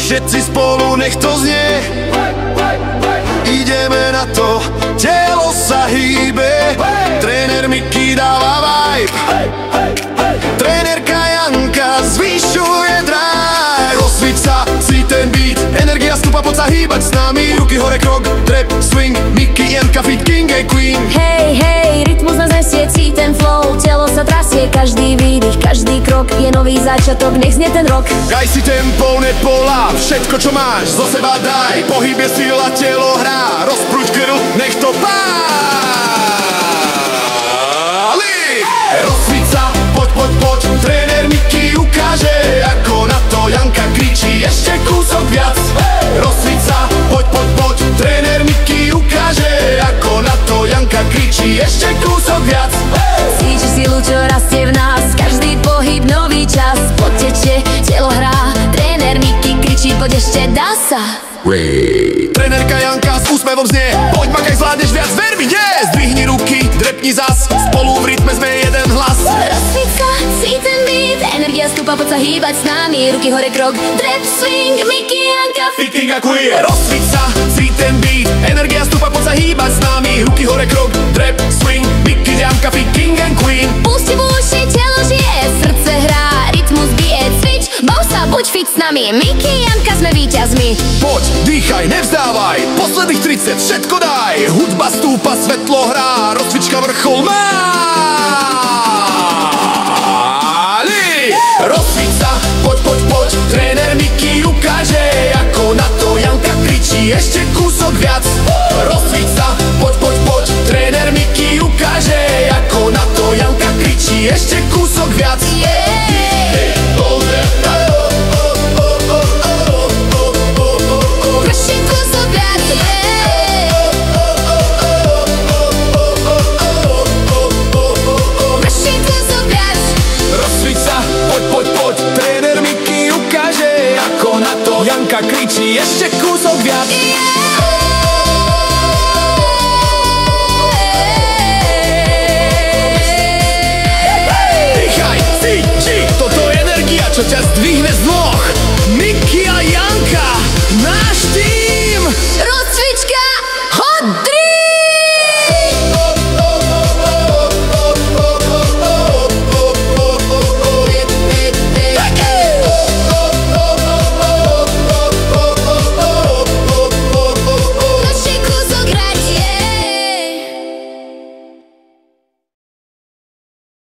všetci spolu nech to znie. Ideme na to, telo sa hýbe, tréner Miky dáva vibe, trénerka Janka zvyšuje drive. Rozsvíť sa, si ten beat, energia stúpa, poď sa hýbať s nami. Ruky hore, krok, trap, swing, Miky, Janka, fit, king and queen. Hej, hej, rytmus nás nesie, cíť ten flow, telo sa trasie, každý výdych, každý krok je nový začiatok, nech znie ten rok. Daj si tempo, nepoláv, všetko čo máš zo seba daj, pohyb je sila, telo hrá, rozprúď krv, nech to páli. Rozsvíť sa, poď, poď, poď, tréner Miky ukáže, ako na to Janka kričí, ešte kúsok viac. Rozsvíť sa, poď, poď, poď, tréner Miky ukáže, ako na to Janka kričí, ešte kúsok viac. Cítiš silu, čo rastie v nás, každý pohyb nový čas, poteče, telo hrá, tréner Miky kričí, poď ešte, dá sa. Trénerka Janka s úsmevom znie, poď makaj, zvládneš viac, ver mi, nie. Zdvihni ruky, drepni zas, spolu v rytme sme jeden hlas. Rozsvíť sa, cíť ten beat, energia stúpa, poď sa hýbať s nami. Ruky hore, krok, trap, swing, Miky, Janka, fit, king a queen. Rozsvíť sa, cíť ten beat, energia stúpa, poď sa hýbať s nami. Ruky hore, krok, trap, swing, Miky, Janka, fit, king and queen. Pusti v uši, telo žije, srdce hrá, rytmus bije, cvič, bav sa, buď fit s nami. Miky, Janka, sme víťazmi. Poď, dýchaj, nevzdávaj, posledných 30, všetko daj. Hudba stúpa, svetlo hrá, rozcvička vrchol má. Rozsvíť